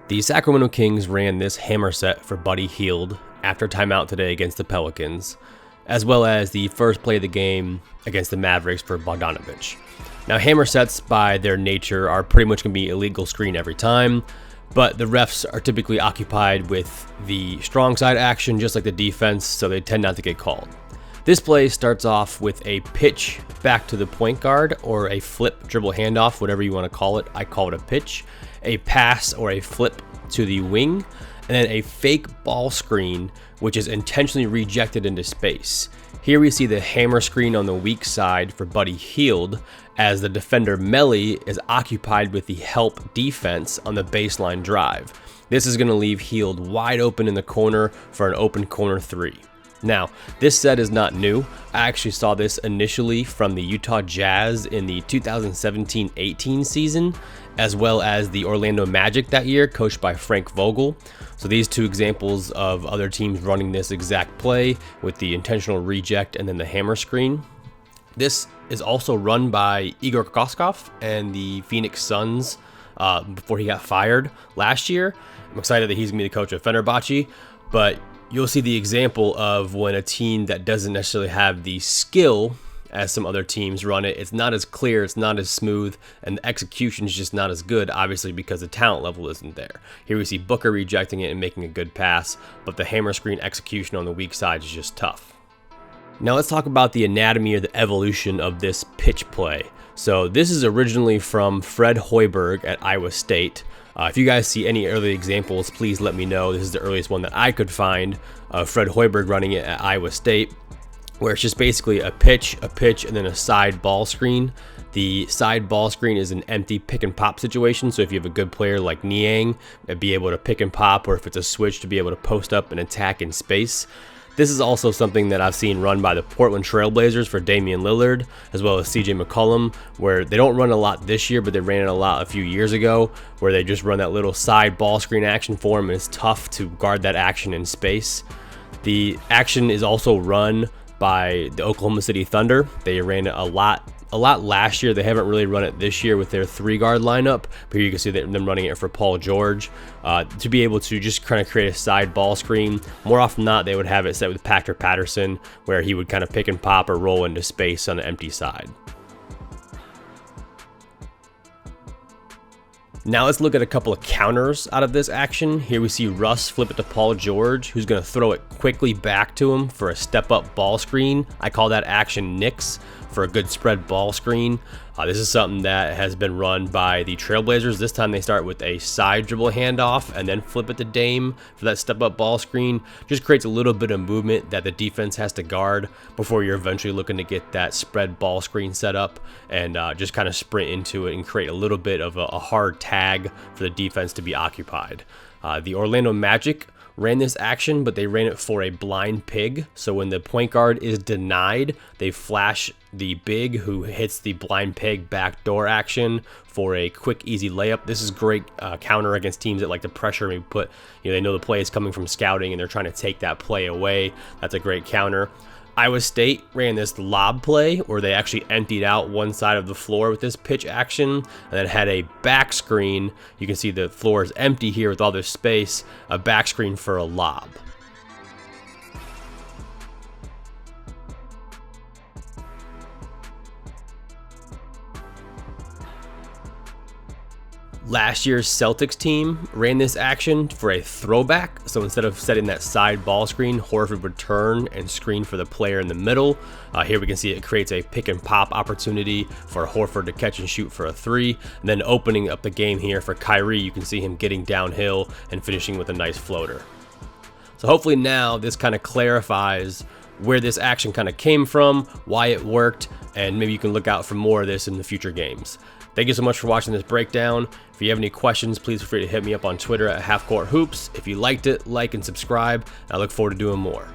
The Sacramento Kings ran this hammer set for Buddy Hield after timeout today against the Pelicans, as well as the first play of the game against the Mavericks for Bogdanovic. Now, hammer sets by their nature are pretty much going to be illegal screen every time, but the refs are typically occupied with the strong side action just like the defense, so they tend not to get called. This play starts off with a pitch back to the point guard or a flip dribble handoff, whatever you want to call it. I call it a pitch, a pass or a flip to the wing, and then a fake ball screen, which is intentionally rejected into space. Here we see the hammer screen on the weak side for Buddy Hield, as the defender Melly is occupied with the help defense on the baseline drive. This is going to leave Hield wide open in the corner for an open corner three. Now, this set is not new. I actually saw this initially from the Utah Jazz in the 2017-18 season, as well as the Orlando Magic that year, coached by Frank Vogel. So these two examples of other teams running this exact play with the intentional reject and then the hammer screen. This is also run by Igor Kokoskov and the Phoenix Suns before he got fired last year. I'm excited that he's going to be the coach of Fenerbahce, but you'll see the example of when a team that doesn't necessarily have the skill as some other teams run it, it's not as clear, it's not as smooth, and the execution is just not as good, obviously because the talent level isn't there. Here we see Booker rejecting it and making a good pass, but the hammer screen execution on the weak side is just tough. Now let's talk about the anatomy or the evolution of this pitch play. So this is originally from Fred Hoiberg at Iowa State. If you guys see any early examples, please let me know. This is the earliest one that I could find of Fred Hoiberg running it at Iowa State, where it's just basically a pitch, and then a side ball screen. The side ball screen is an empty pick and pop situation, so if you have a good player like Niang, be able to pick and pop, or if it's a switch, to be able to post up and attack in space. This is also something that I've seen run by the Portland Trailblazers for Damian Lillard, as well as CJ McCollum, where they don't run a lot this year, but they ran it a lot a few years ago, where they just run that little side ball screen action for him, and it's tough to guard that action in space. The action is also run by the Oklahoma City Thunder. They ran it a lot last year. They haven't really run it this year with their three-guard lineup, but here you can see them running it for Paul George to be able to just kind of create a side ball screen. More often than not, they would have it set with Patrick Patterson, where he would kind of pick and pop or roll into space on the empty side. Now let's look at a couple of counters out of this action. Here we see Russ flip it to Paul George, who's going to throw it quickly back to him for a step-up ball screen. I call that action Knicks for a good spread ball screen. This is something that has been run by the Trailblazers. This time they start with a side dribble handoff and then flip it to Dame for that step-up ball screen. Just creates a little bit of movement that the defense has to guard before you're eventually looking to get that spread ball screen set up and just kind of sprint into it and create a little bit of a hard tag for the defense to be occupied. The Orlando Magic ran this action, but they ran it for a blind pig. So when the point guard is denied, they flash the big who hits the blind pig backdoor action for a quick, easy layup. This is great counter against teams that like to pressure. Maybe they know the play is coming from scouting and they're trying to take that play away. That's a great counter. Iowa State ran this lob play where they actually emptied out one side of the floor with this pitch action and then had a back screen. You can see the floor is empty here with all this space, a back screen for a lob. Last year's Celtics team ran this action for a throwback. So instead of setting that side ball screen, Horford would turn and screen for the player in the middle. Here we can see it creates a pick and pop opportunity for Horford to catch and shoot for a three. And then opening up the game here for Kyrie, you can see him getting downhill and finishing with a nice floater. So hopefully now this kind of clarifies where this action kind of came from, why it worked, and maybe you can look out for more of this in the future games. Thank you so much for watching this breakdown. If you have any questions, please feel free to hit me up on Twitter at HalfCourtHoops. If you liked it, like and subscribe. I look forward to doing more.